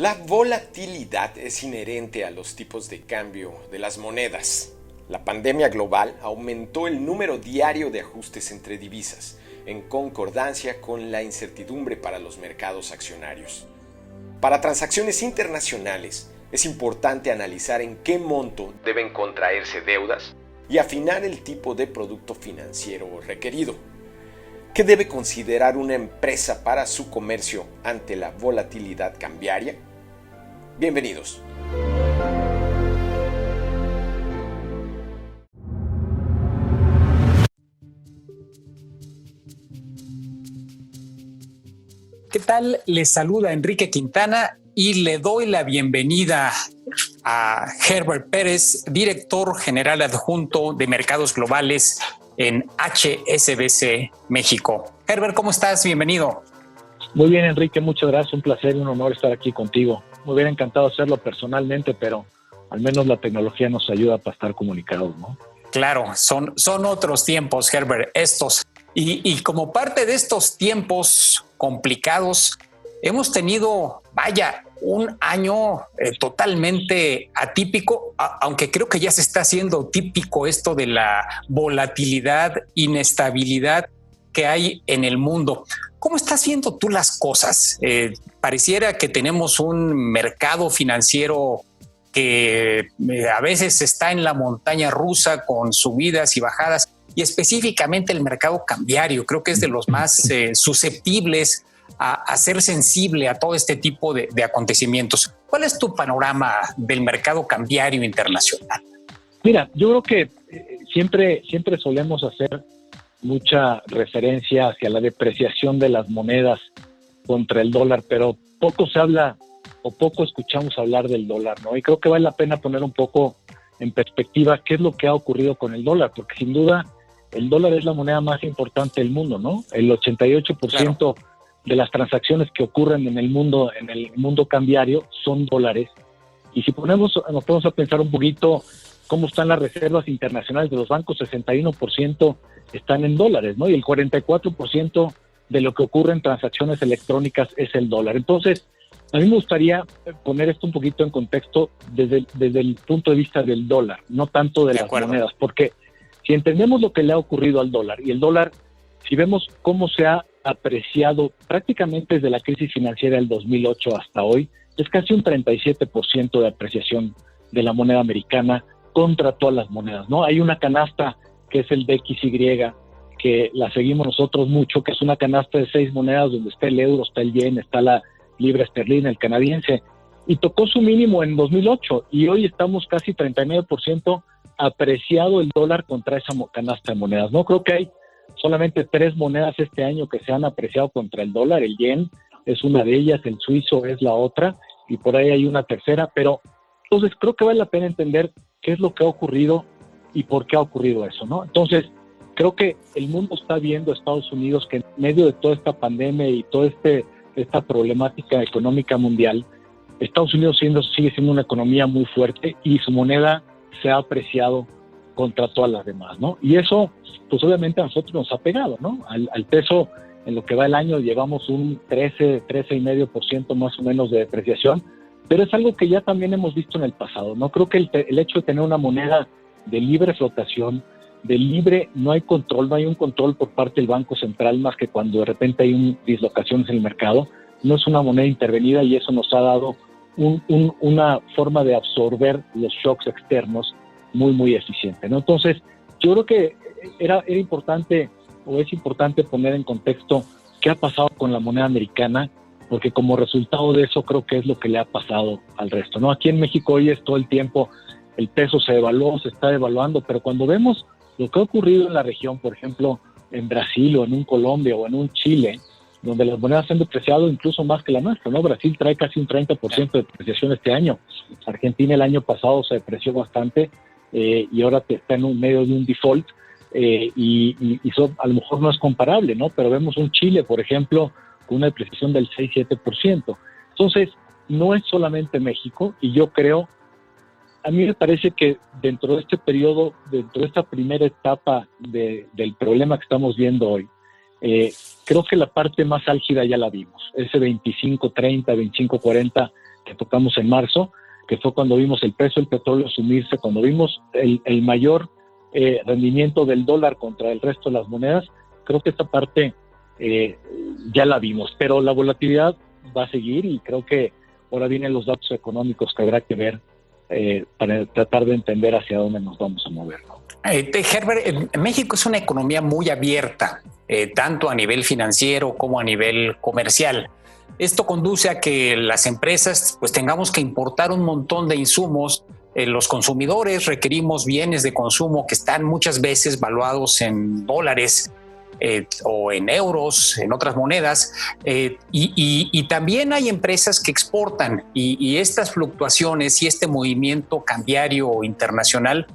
La volatilidad es inherente a los tipos de cambio de las monedas. La pandemia global aumentó el número diario de ajustes entre divisas, en concordancia con la incertidumbre para los mercados accionarios. Para transacciones internacionales, es importante analizar en qué monto deben contraerse deudas y afinar el tipo de producto financiero requerido. ¿Qué debe considerar una empresa para su comercio ante la volatilidad cambiaria? Bienvenidos. ¿Qué tal? Les saluda Enrique Quintana y le doy la bienvenida a Herbert Pérez, director general adjunto de Mercados Globales en HSBC México. Herbert, ¿cómo estás? Bienvenido. Muy bien, Enrique, muchas gracias. Un placer y un honor estar aquí contigo. Me hubiera encantado hacerlo personalmente, pero al menos la tecnología nos ayuda para estar comunicados, ¿no? Claro, son otros tiempos, Herbert, estos. Y como parte de estos tiempos complicados, hemos tenido, un año totalmente atípico, aunque creo que ya se está haciendo típico esto de la volatilidad, inestabilidad que hay en el mundo. ¿Cómo estás viendo tú las cosas? Pareciera que tenemos un mercado financiero que a veces está en la montaña rusa con subidas y bajadas, y específicamente el mercado cambiario. Creo que es de los más susceptibles a ser sensible a todo este tipo de acontecimientos. ¿Cuál es tu panorama del mercado cambiario internacional? Mira, yo creo que siempre solemos hacer mucha referencia hacia la depreciación de las monedas contra el dólar, pero poco se habla o poco escuchamos hablar del dólar, ¿no? Y creo que vale la pena poner un poco en perspectiva qué es lo que ha ocurrido con el dólar, porque sin duda el dólar es la moneda más importante del mundo, ¿no? El 88% de las transacciones que ocurren en el mundo cambiario son dólares. Y si nos ponemos a pensar un poquito cómo están las reservas internacionales de los bancos, 61% están en dólares, ¿no? Y el 44% de lo que ocurre en transacciones electrónicas es el dólar. Entonces, a mí me gustaría poner esto un poquito en contexto desde el punto de vista del dólar, no tanto de las monedas, porque si entendemos lo que le ha ocurrido al dólar, y el dólar, si vemos cómo se ha apreciado prácticamente desde la crisis financiera del 2008 hasta hoy, es casi un 37% de apreciación de la moneda americana contra todas las monedas, ¿no? Hay una canasta que es el DXY, que la seguimos nosotros mucho, que es una canasta de 6 monedas donde está el euro, está el yen, está la libra esterlina, el canadiense, y tocó su mínimo en 2008, y hoy estamos casi 39% apreciado el dólar contra esa canasta de monedas, ¿no? Creo que hay solamente 3 monedas este año que se han apreciado contra el dólar. El yen es una de ellas, el suizo es la otra, y por ahí hay una tercera, pero entonces creo que vale la pena entender qué es lo que ha ocurrido y por qué ha ocurrido eso, ¿no? Entonces, creo que el mundo está viendo a Estados Unidos que en medio de toda esta pandemia y toda esta problemática económica mundial, Estados Unidos sigue siendo una economía muy fuerte y su moneda se ha apreciado contra todas las demás, ¿no? Y eso, pues obviamente a nosotros nos ha pegado, ¿no? Al peso, en lo que va el año, llevamos un 13,5% más o menos de depreciación, pero es algo que ya también hemos visto en el pasado, ¿no? Creo que el hecho de tener una moneda de libre flotación, no hay un control por parte del Banco Central más que cuando de repente hay dislocaciones en el mercado, no es una moneda intervenida y eso nos ha dado una forma de absorber los shocks externos muy, muy eficiente, ¿no? Entonces, yo creo que es importante poner en contexto qué ha pasado con la moneda americana, porque como resultado de eso creo que es lo que le ha pasado al resto, ¿no? Aquí en México hoy es todo el tiempo, el peso se devaluó, se está devaluando, pero cuando vemos lo que ha ocurrido en la región, por ejemplo, en Brasil o en un Colombia o en un Chile, donde las monedas se han depreciado incluso más que la nuestra, ¿no? Brasil trae casi un 30% de depreciación este año. Argentina el año pasado se depreció bastante y ahora está en medio de un default y eso a lo mejor no es comparable, ¿no? Pero vemos un Chile, por ejemplo, con una depreciación del 6-7%. Entonces, no es solamente México y yo creo, a mí me parece que dentro de este periodo, dentro de esta primera etapa del problema que estamos viendo hoy, Creo que la parte más álgida ya la vimos. Ese 25.30, 25.40 que tocamos en marzo, que fue cuando vimos el precio del petróleo sumirse, cuando vimos el mayor rendimiento del dólar contra el resto de las monedas. Creo que esta parte ya la vimos, pero la volatilidad va a seguir y creo que ahora vienen los datos económicos que habrá que ver para tratar de entender hacia dónde nos vamos a mover, ¿no? Herbert, México es una economía muy abierta, tanto a nivel financiero como a nivel comercial. Esto conduce a que las empresas pues tengamos que importar un montón de insumos. Los consumidores requerimos bienes de consumo que están muchas veces valuados en dólares o en euros, en otras monedas, y también hay empresas que exportan y estas fluctuaciones y este movimiento cambiario internacional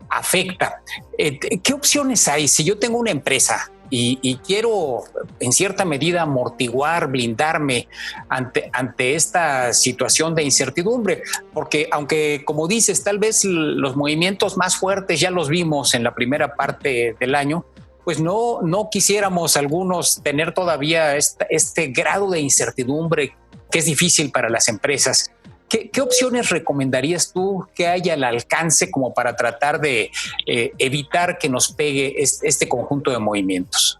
afecta. ¿Qué opciones hay? Si yo tengo una empresa y quiero en cierta medida amortiguar, blindarme ante esta situación de incertidumbre, porque aunque como dices, tal vez los movimientos más fuertes ya los vimos en la primera parte del año, pues no quisiéramos algunos tener todavía este grado de incertidumbre que es difícil para las empresas. ¿Qué opciones recomendarías tú que haya al alcance como para tratar de evitar que nos pegue este conjunto de movimientos?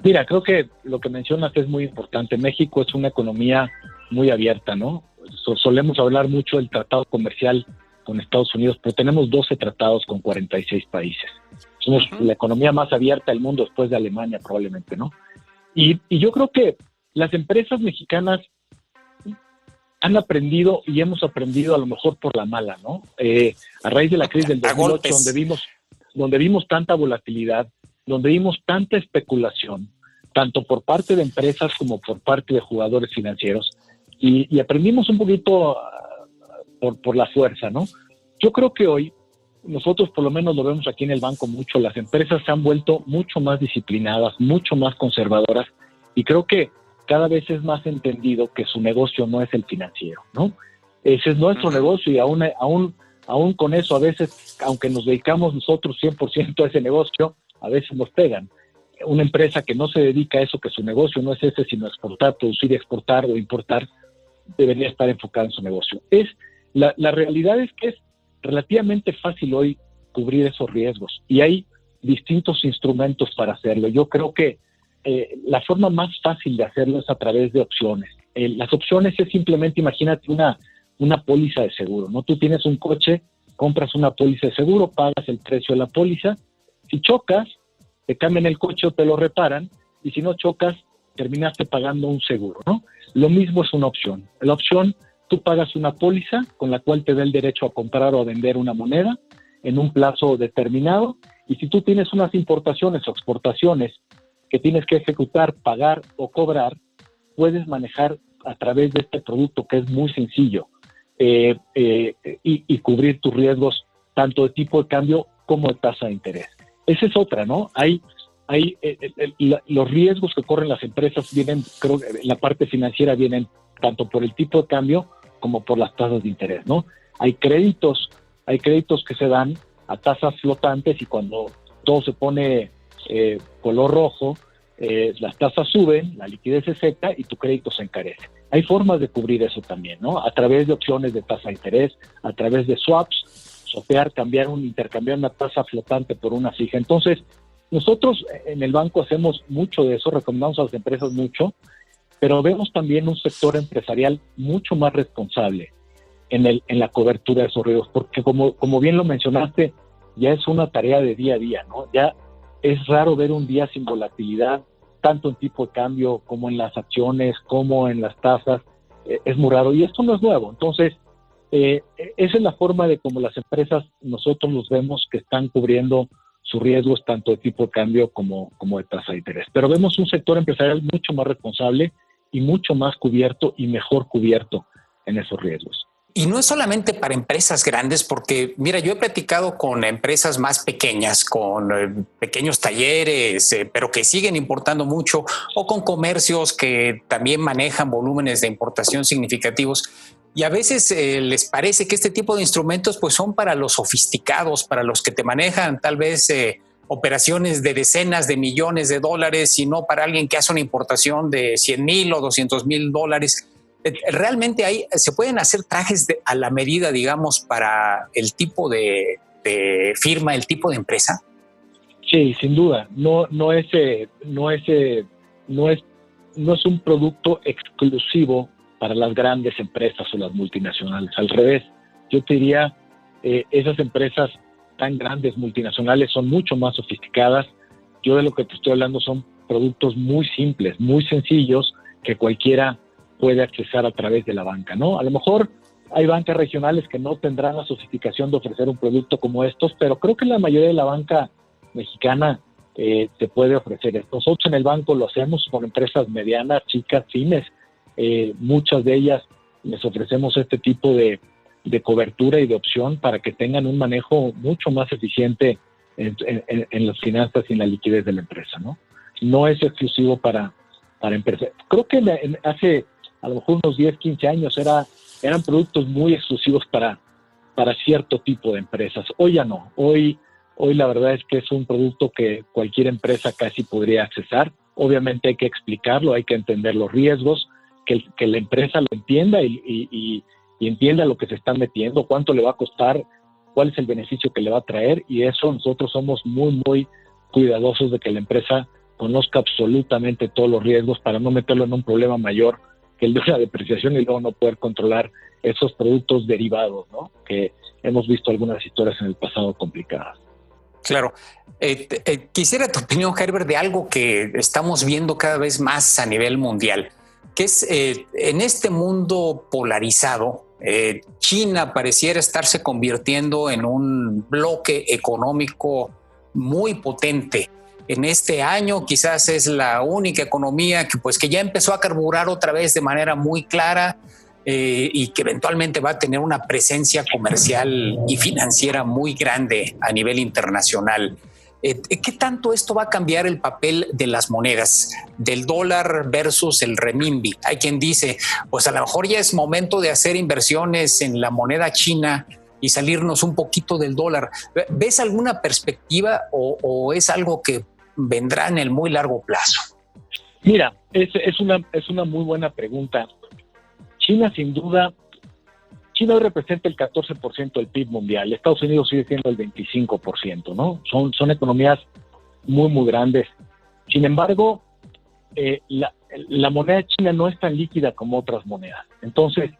Mira, creo que lo que mencionas es muy importante. México es una economía muy abierta, ¿no? Solemos hablar mucho del tratado comercial con Estados Unidos, pero tenemos 12 tratados con 46 países. Somos la economía más abierta del mundo después de Alemania, probablemente, ¿no? Y yo creo que las empresas mexicanas han aprendido y hemos aprendido a lo mejor por la mala, ¿no? A raíz de la crisis del 2008, donde vimos tanta volatilidad, donde vimos tanta especulación, tanto por parte de empresas como por parte de jugadores financieros, y aprendimos un poquito por la fuerza, ¿no? Yo creo que hoy, nosotros por lo menos lo vemos aquí en el banco mucho, las empresas se han vuelto mucho más disciplinadas, mucho más conservadoras, y creo que cada vez es más entendido que su negocio no es el financiero, ¿no? Ese es nuestro negocio y aún con eso a veces, aunque nos dedicamos nosotros 100% a ese negocio, a veces nos pegan. Una empresa que no se dedica a eso, que su negocio no es ese, sino exportar, producir, exportar o importar, debería estar enfocada en su negocio. La realidad es que es relativamente fácil hoy cubrir esos riesgos y hay distintos instrumentos para hacerlo. Yo creo que la forma más fácil de hacerlo es a través de opciones. Las opciones es simplemente, imagínate una póliza de seguro, ¿no? Tú tienes un coche, compras una póliza de seguro, pagas el precio de la póliza. Si chocas, te cambian el coche o te lo reparan, y si no chocas, terminaste pagando un seguro, ¿no? Lo mismo es una opción. La opción, tú pagas una póliza con la cual te da el derecho a comprar o a vender una moneda en un plazo determinado, y si tú tienes unas importaciones o exportaciones que tienes que ejecutar, pagar o cobrar, puedes manejar a través de este producto que es muy sencillo y cubrir tus riesgos tanto de tipo de cambio como de tasa de interés. Esa es otra, ¿no? Los riesgos que corren las empresas vienen, creo que en la parte financiera vienen tanto por el tipo de cambio como por las tasas de interés, ¿no? Hay créditos que se dan a tasas flotantes y cuando todo se pone color rojo, las tasas suben, la liquidez se seca y tu crédito se encarece. Hay formas de cubrir eso también, ¿no? A través de opciones de tasa de interés, a través de swaps, intercambiar una tasa flotante por una fija. Entonces, nosotros en el banco hacemos mucho de eso, recomendamos a las empresas mucho, pero vemos también un sector empresarial mucho más responsable en la cobertura de esos riesgos, porque como bien lo mencionaste, ya es una tarea de día a día, ¿no? Ya es raro ver un día sin volatilidad, tanto en tipo de cambio como en las acciones, como en las tasas. Es muy raro y esto no es nuevo. Entonces, esa es la forma de cómo las empresas, nosotros los vemos que están cubriendo sus riesgos tanto de tipo de cambio como de tasa de interés. Pero vemos un sector empresarial mucho más responsable y mucho más cubierto y mejor cubierto en esos riesgos. Y no es solamente para empresas grandes, porque mira, yo he platicado con empresas más pequeñas, con pequeños talleres, pero que siguen importando mucho, o con comercios que también manejan volúmenes de importación significativos. Y a veces les parece que este tipo de instrumentos pues son para los sofisticados, para los que te manejan tal vez operaciones de decenas de millones de dólares, sino para alguien que hace una importación de 100,000 o 200,000 dólares. ¿Realmente se pueden hacer trajes a la medida, digamos, para el tipo de firma, el tipo de empresa? Sí, sin duda. No es un producto exclusivo para las grandes empresas o las multinacionales. Al revés, yo te diría, esas empresas tan grandes, multinacionales, son mucho más sofisticadas. Yo de lo que te estoy hablando son productos muy simples, muy sencillos, que cualquiera puede accesar a través de la banca, ¿no? A lo mejor hay bancas regionales que no tendrán la sofisticación de ofrecer un producto como estos, pero creo que la mayoría de la banca mexicana te puede ofrecer esto. Nosotros en el banco lo hacemos con empresas medianas, chicas, pymes. Muchas de ellas les ofrecemos este tipo de cobertura y de opción para que tengan un manejo mucho más eficiente en las finanzas y en la liquidez de la empresa, ¿no? No es exclusivo para empresas. Creo que hace a lo mejor unos 10, 15 años eran productos muy exclusivos para cierto tipo de empresas. Hoy ya no. Hoy la verdad es que es un producto que cualquier empresa casi podría accesar. Obviamente hay que explicarlo, hay que entender los riesgos, que la empresa lo entienda y entienda lo que se está metiendo, cuánto le va a costar, cuál es el beneficio que le va a traer, y eso nosotros somos muy, muy cuidadosos de que la empresa conozca absolutamente todos los riesgos para no meterlo en un problema mayor que el de una depreciación y luego no poder controlar esos productos derivados, ¿no? Que hemos visto algunas historias en el pasado complicadas. Claro. Quisiera tu opinión, Herbert, de algo que estamos viendo cada vez más a nivel mundial, que es en este mundo polarizado, China pareciera estarse convirtiendo en un bloque económico muy potente. En este año quizás es la única economía que ya empezó a carburar otra vez de manera muy clara y que eventualmente va a tener una presencia comercial y financiera muy grande a nivel internacional. ¿Qué tanto esto va a cambiar el papel de las monedas, del dólar versus el renminbi? Hay quien dice, pues a lo mejor ya es momento de hacer inversiones en la moneda china y salirnos un poquito del dólar. ¿Ves alguna perspectiva o es algo que vendrá en el muy largo plazo? Mira, es una muy buena pregunta. China, sin duda, China hoy representa el 14% del PIB mundial. Estados Unidos sigue siendo el 25%, ¿no? Son economías muy, muy grandes. Sin embargo, la moneda china no es tan líquida como otras monedas. Entonces,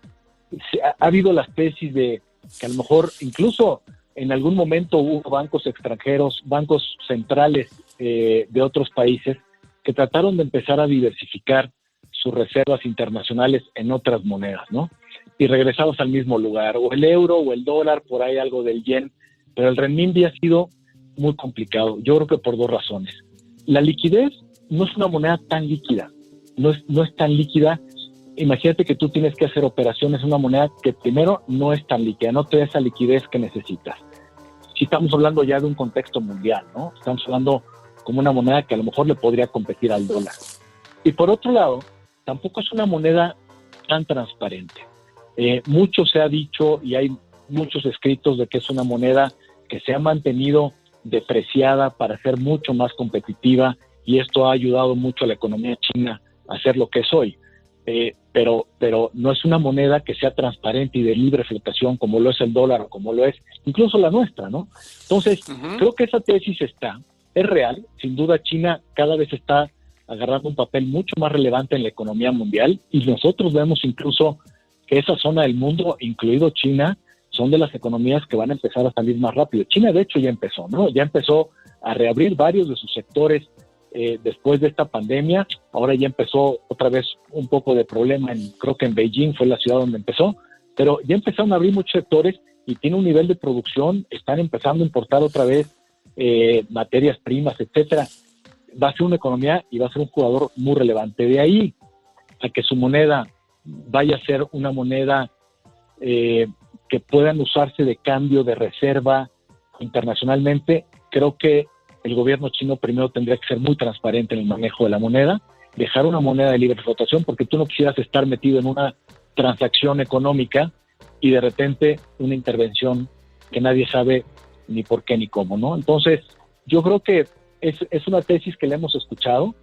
ha habido las tesis de que a lo mejor incluso en algún momento hubo bancos extranjeros, bancos centrales de otros países que trataron de empezar a diversificar sus reservas internacionales en otras monedas, ¿no? Y regresados al mismo lugar, o el euro o el dólar, por ahí algo del yen, pero el renminbi ha sido muy complicado. Yo creo que por dos razones. La liquidez no es una moneda tan líquida, no es tan líquida. Imagínate que tú tienes que hacer operaciones en una moneda que primero no es tan líquida, no te da esa liquidez que necesitas. Si estamos hablando ya de un contexto mundial, ¿no? Estamos hablando como una moneda que a lo mejor le podría competir al dólar. Y por otro lado, tampoco es una moneda tan transparente. Mucho se ha dicho y hay muchos escritos de que es una moneda que se ha mantenido depreciada para ser mucho más competitiva, y esto ha ayudado mucho a la economía china a ser lo que es hoy. Pero no es una moneda que sea transparente y de libre flotación como lo es el dólar o como lo es incluso la nuestra, ¿no? Entonces, creo que esa tesis es real. Sin duda, China cada vez está agarrando un papel mucho más relevante en la economía mundial, y nosotros vemos incluso que esa zona del mundo, incluido China, son de las economías que van a empezar a salir más rápido. China, de hecho, ya empezó, ¿no? Ya empezó a reabrir varios de sus sectores después de esta pandemia. Ahora ya empezó otra vez un poco de problema, creo que en Beijing fue la ciudad donde empezó, pero ya empezaron a abrir muchos sectores y tiene un nivel de producción, están empezando a importar otra vez materias primas, etcétera. Va a ser una economía y va a ser un jugador muy relevante. De ahí a que su moneda vaya a ser una moneda que puedan usarse de cambio de reserva internacionalmente, creo que el gobierno chino primero tendría que ser muy transparente en el manejo de la moneda, dejar una moneda de libre flotación, porque tú no quisieras estar metido en una transacción económica y de repente una intervención que nadie sabe ni por qué ni cómo, ¿no? Entonces, yo creo que es una tesis que le hemos escuchado.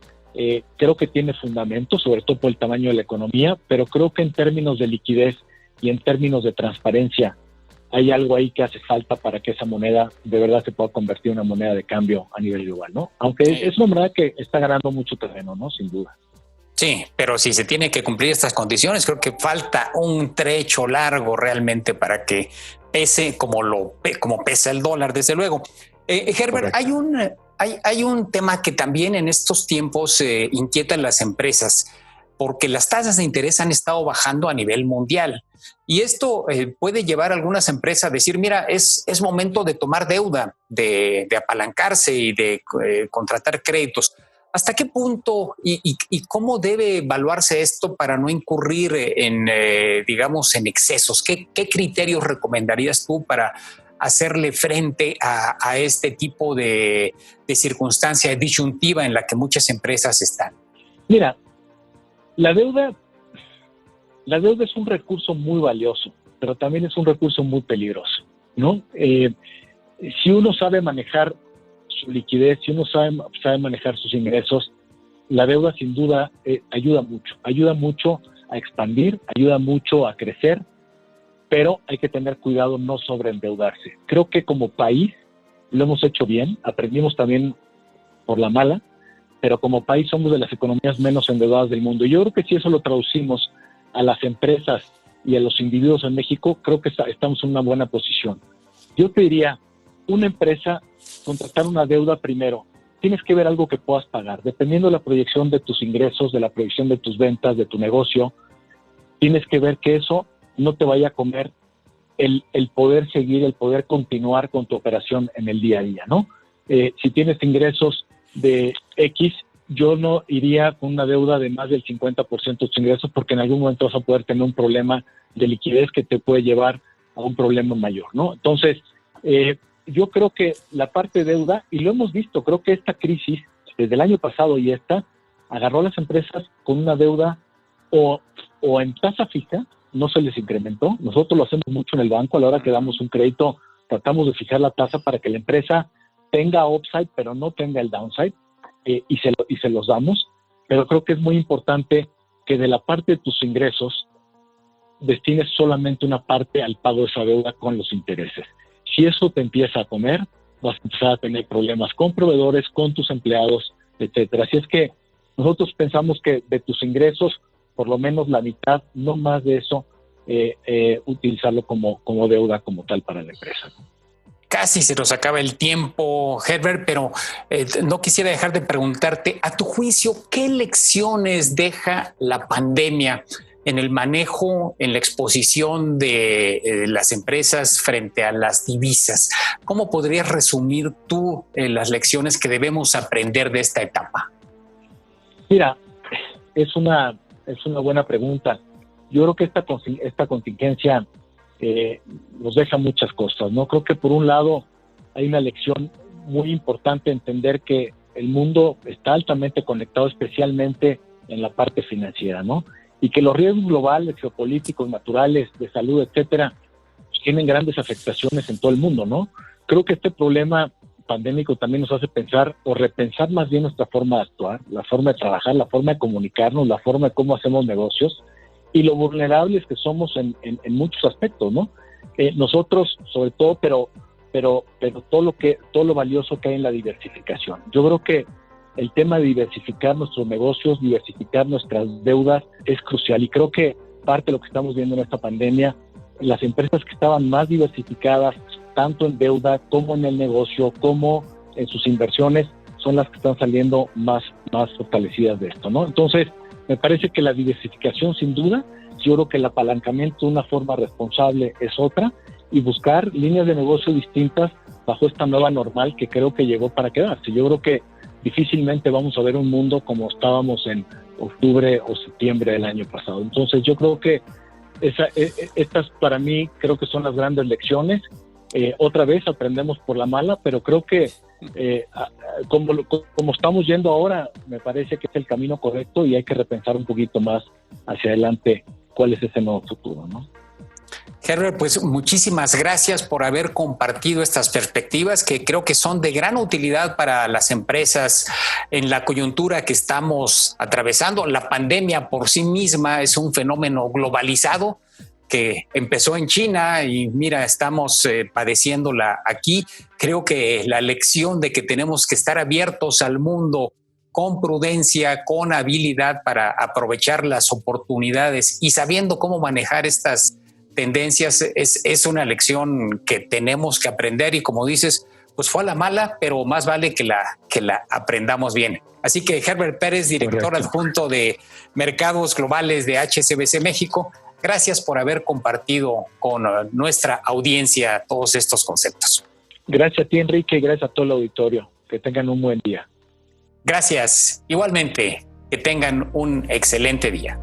Creo que tiene fundamento, sobre todo por el tamaño de la economía, pero creo que en términos de liquidez y en términos de transparencia hay algo ahí que hace falta para que esa moneda de verdad se pueda convertir en una moneda de cambio a nivel global, ¿no? Aunque es una moneda que está ganando mucho terreno, ¿no? Sin duda. Sí, pero si se tiene que cumplir estas condiciones, creo que falta un trecho largo realmente para que pese como pesa el dólar, desde luego. Herbert, hay un tema que también en estos tiempos inquieta a las empresas, porque las tasas de interés han estado bajando a nivel mundial. Y esto puede llevar a algunas empresas a decir, mira, es momento de tomar deuda, de apalancarse y de contratar créditos. ¿Hasta qué punto y cómo debe evaluarse esto para no incurrir en excesos? ¿Qué criterios recomendarías tú para hacerle frente a este tipo de circunstancia disyuntiva en la que muchas empresas están? Mira, la deuda es un recurso muy valioso, pero también es un recurso muy peligroso, ¿no? Si uno sabe manejar su liquidez, si uno sabe manejar sus ingresos, la deuda sin duda ayuda mucho a expandir, ayuda mucho a crecer, pero hay que tener cuidado no sobreendeudarse. Creo que como país lo hemos hecho bien, aprendimos también por la mala, pero como país somos de las economías menos endeudadas del mundo. Y yo creo que si eso lo traducimos a las empresas y a los individuos en México, creo que estamos en una buena posición. Yo te diría, una empresa, contratar una deuda primero, tienes que ver algo que puedas pagar. Dependiendo de la proyección de tus ingresos, de la proyección de tus ventas, de tu negocio, tienes que ver que eso no te vaya a comer el poder seguir, el poder continuar con tu operación en el día a día, ¿no? Si tienes ingresos de X, yo no iría con una deuda de más del 50% de tus ingresos, porque en algún momento vas a poder tener un problema de liquidez que te puede llevar a un problema mayor, ¿no? Entonces, yo creo que la parte de deuda, y lo hemos visto, creo que esta crisis, desde el año pasado y esta, agarró a las empresas con una deuda o en tasa fija, no se les incrementó. Nosotros lo hacemos mucho en el banco, a la hora que damos un crédito, tratamos de fijar la tasa para que la empresa tenga upside, pero no tenga el downside, y se los damos. Pero creo que es muy importante que de la parte de tus ingresos destines solamente una parte al pago de esa deuda con los intereses. Si eso te empieza a comer, vas a empezar a tener problemas con proveedores, con tus empleados, etcétera. Así es que nosotros pensamos que de tus ingresos, por lo menos la mitad, no más de eso, utilizarlo como deuda como tal para la empresa. Casi se nos acaba el tiempo, Herbert, pero no quisiera dejar de preguntarte, a tu juicio, ¿qué lecciones deja la pandemia en el manejo, en la exposición de las empresas frente a las divisas? ¿Cómo podrías resumir tú las lecciones que debemos aprender de esta etapa? Mira, es una buena pregunta. Yo creo que esta contingencia nos deja muchas cosas, ¿no? Creo que por un lado hay una lección muy importante, entender que el mundo está altamente conectado, especialmente en la parte financiera, ¿no? Y que los riesgos globales, geopolíticos, naturales, de salud, etcétera, tienen grandes afectaciones en todo el mundo, ¿no? Creo que este problema pandémico también nos hace pensar o repensar más bien nuestra forma de actuar, la forma de trabajar, la forma de comunicarnos, la forma de cómo hacemos negocios y lo vulnerables que somos en muchos aspectos, ¿no? Nosotros, sobre todo, pero todo lo valioso que hay en la diversificación. Yo creo que el tema de diversificar nuestros negocios, diversificar nuestras deudas es crucial, y creo que parte de lo que estamos viendo en esta pandemia, las empresas que estaban más diversificadas, tanto en deuda como en el negocio, como en sus inversiones, son las que están saliendo más fortalecidas de esto, ¿no? Entonces, me parece que la diversificación, sin duda, yo creo que el apalancamiento de una forma responsable es otra, y buscar líneas de negocio distintas bajo esta nueva normal que creo que llegó para quedarse. Yo creo que difícilmente vamos a ver un mundo como estábamos en octubre o septiembre del año pasado. Entonces, yo creo que estas para mí creo que son las grandes lecciones. Otra vez aprendemos por la mala, pero creo que como estamos yendo ahora, me parece que es el camino correcto, y hay que repensar un poquito más hacia adelante cuál es ese nuevo futuro, ¿no? Herbert, pues muchísimas gracias por haber compartido estas perspectivas que creo que son de gran utilidad para las empresas en la coyuntura que estamos atravesando. La pandemia por sí misma es un fenómeno globalizado que empezó en China y mira, estamos padeciéndola aquí. Creo que la lección de que tenemos que estar abiertos al mundo con prudencia, con habilidad para aprovechar las oportunidades y sabiendo cómo manejar estas tendencias es una lección que tenemos que aprender y como dices, pues fue a la mala, pero más vale que la aprendamos bien. Así que Herbert Pérez, director adjunto de Mercados Globales de HSBC México, gracias por haber compartido con nuestra audiencia todos estos conceptos. Gracias a ti, Enrique, y gracias a todo el auditorio. Que tengan un buen día. Gracias. Igualmente, que tengan un excelente día.